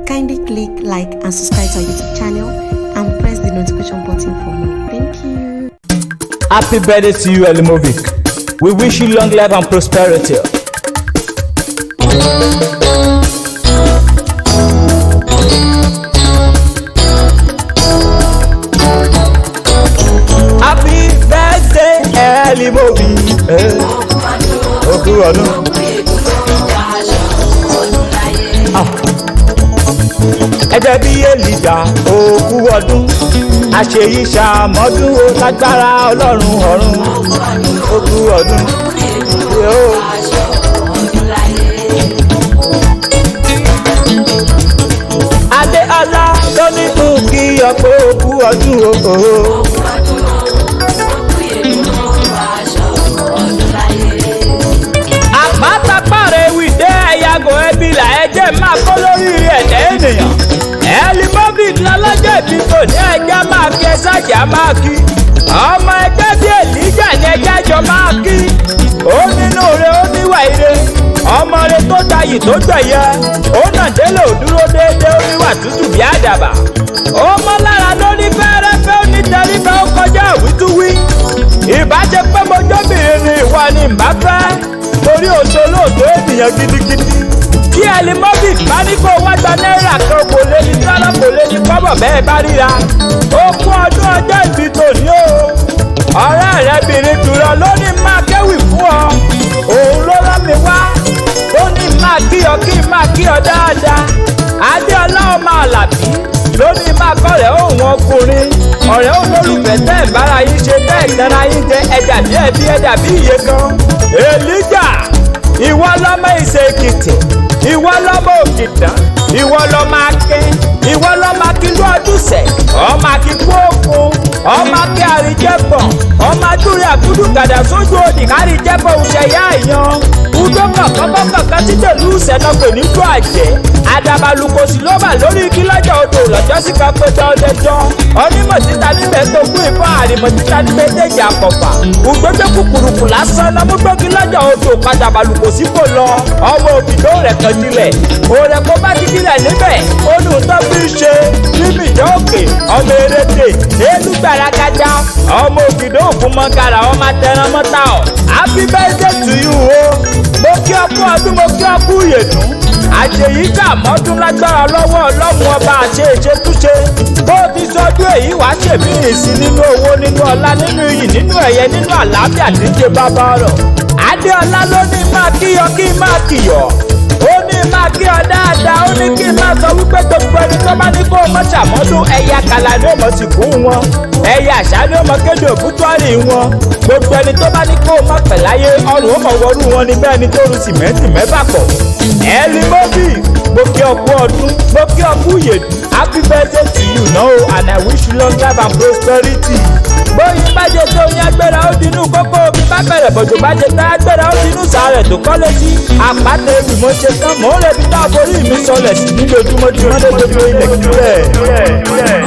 Kindly click like and subscribe to our YouTube channel and press the notification button for more. Thank you. Happy birthday to you, Elimovic. We wish you long life and prosperity. Happy birthday, Elimovic. Oku ọdún. Ẹgbẹ́ bí Èlìjà òkú ọdún àṣeyí ṣàmọ́dún ó lágbára ọlọ́run ọ̀run òkú ọdún. Adéọlá ló ní kí ọ̀pọ̀ òkú ọdún òkòó. Àpáta pàrẹ̀ wìdé ẹ̀yàgò ẹbí là ẹ̀jẹ̀ máa kó lórí ẹ̀dẹ̀ ènìyàn. Elimovic lọ́lọ́jọ́ ìbí kò ní ẹjẹ́ máa kí ẹsájà máa kí. Ọmọ ẹgbẹ́ bí Èlíjà ní ẹjẹ́ jọ máa kí. Ó nínú rẹ̀ ó níwà ire. Ọmọ rẹ̀ tó tayì tó gbẹ̀yẹ. Ó nà délé ò dúró déédéé ó níwà tútù bí àdàbà. Ó mọ́ lára lórí fẹ́rẹ́fẹ́ ó ní tẹrífẹ́ ó kọjá àwítúwí. Ìbájẹ́ pé mojóbìnrin ni ìwọ ni ìbá fẹ́. Torí òṣèlóòtó ènìyàn gidigidi. Kí Elimovic bá ní kó wá gba náírà kan kò lè ní dọ́là kò lè ní kọ́bọ̀ bẹ́ẹ̀ bá ríra. Ó kú ọdún ọjọ́ ìbí tòní o. Ọ̀rẹ́ rẹ̀ bìnrin jùlọ ló ní máa kéwì fún ọ. Òun ló rán mi wá. Ó ní máa kí ọ dáadáa. Adéọlá ọmọ Àlàbí ló ní máa kọ́rẹ̀ òun ọkùnrin. Ọ̀rẹ́ olólùfẹ́ tẹ́ ẹ̀ bára yín ṣe tẹ́ ẹ̀ tẹ́ra yín jẹ ẹ̀dà bí ẹbí ẹ̀dà bí iye kan. Èlíjà ìwọ lọmọ ìṣe Èkìtì. Ìwọ lọmọ Òkìtàn, ìwọ lọmọ Akin, ìwọ lọmọ Akílú Ọdúnṣẹ̀, ọmọ Akíkú Òkun, ọmọ Akí Àríjẹ́pọ̀, ọmọ Adúrí Àgúdù Gàdà sójú òdì Àríjẹ́pọ̀ òṣèyá ìyan. Udó kọ̀kọ́kọ̀kọ́ títẹ̀ lùsẹ̀ náà pè ní tó àjẹ́. Àdàbàlùkòsì ló bà lórí igi lọ́jọ́ odò lọ́jọ́ sí kan pé dán. Onímọ̀ títa níbẹ̀ tó kú ìfọ́ àrìmọ̀ títa níbẹ̀ déjì àkọ́fà. Ògbójó kúkúrúkú lásán lọ́múgbógi lọ́jọ́ odò padàbàlùkòsì kò lọ. Ọmọ òbídó rẹ̀ kan dilẹ̀. Òrẹ̀ kó bá ti dilẹ̀ níbẹ̀. Olùtọ́ fi ṣe níbi ìjọ òkè. Ọmọ eréte èlú gbàràgàdà. Ọmọ òbídó òkú mọ́kàrà ọmọ atẹran mọ́ta ọ̀. Happy birthday to you o. Mo kí ọkú ọdún mo kí ọkú ìyèdún. Àṣeyí ṣàmọ́dún lágbára lọ́wọ́ ọlọ́run ọba àṣẹ ìṣetúnṣe. Bó ti sọdún èyí wàá ṣèmí ìsìn nínú owó nínú ọlá nínú iyì nínú ẹ̀yẹ nínú àlàáfíà tí ń ṣe bàbá ọ̀rọ̀. Adéọlá ló ní máa kíyọ kí máa kìyọ̀. Ó ní máa kí ọ dáadáa ó ní kí n máa sọ wípé gbogbo ẹni tó bá ní kó o mọ̀ ṣàmọ́dún ẹ̀yà kàlà ní òmò sì kú wọn. Ẹ̀yà àṣà ní òmò kéde òbútọ́rì wọn. Gbogbo ẹni tó bá ní kó o mọ̀ pẹ̀láyé ọrùn ó mọ̀ wọrú wọn ní bẹ́ẹ̀ ni tó ru sìmẹ́ǹtì mẹ́fà pọ̀. Elimovic mo kí ọkú ọdún mo kí ọkú ìyèdún. Happy birthday to you now and I wish you long life and prosperity. Bóyin bá jẹ tó ní agbára ó dinú kókó omi bá bẹ̀rẹ̀ bọ̀jọ̀ bá jẹ tá agbára ó dinú sàárẹ̀ tó kọ́lé sí. Àpáta ewì mo ṣe tán mò ń rebi tá a forí mi sọlẹ̀ sí nílòjúmọ́ tí wọ́n dé gbogbo ilẹ̀ kílẹ̀.